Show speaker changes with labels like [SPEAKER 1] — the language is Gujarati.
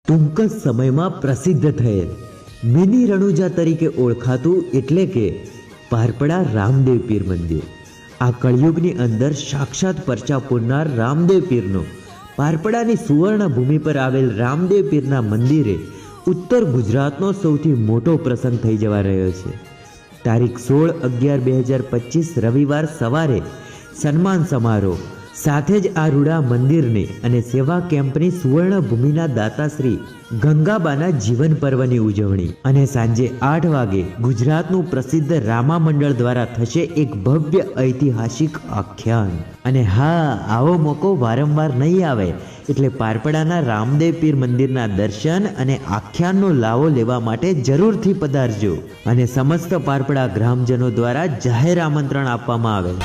[SPEAKER 1] ટૂંક જ સમયમાં પ્રસિદ્ધ થયેલ મિની રણુજા તરીકે ઓળખાતું એટલે કે પારપડા રામદેવ પીર મંદિર. આ કળિયુગની અંદર સાક્ષાત પરચા પૂરનાર રામદેવ પીરનો પારપડાની સુવર્ણ ભૂમિ પર આવેલ રામદેવ પીરના મંદિરે ઉત્તર ગુજરાતનો સૌથી મોટો પ્રસંગ થઈ જવા રહ્યો છે. તારીખ 16/11/2025 રવિવાર સવારે સન્માન સમારોહ સાથે જ આ રૂડા મંદિરને અને સેવા કેમ્પની સુવર્ણ ભૂમિના દાતા શ્રી ગંગાબાના જીવન પર્વની ઉજવણી અને સાંજે 8 વાગે ગુજરાતનું પ્રસિદ્ધ રામા મંડળ દ્વારા થશે એક ભવ્ય ઐતિહાસિક આખ્યાન. અને હા, આવો મોકો વારંવાર નહીં આવે, એટલે પારપડાના રામદેવ પીર મંદિરના દર્શન અને આખ્યાનનો લાવો લેવા માટે જરૂરથી પધારજો. અને સમસ્ત પારપડા ગ્રામજનો દ્વારા જાહેર આમંત્રણ આપવામાં આવેલ.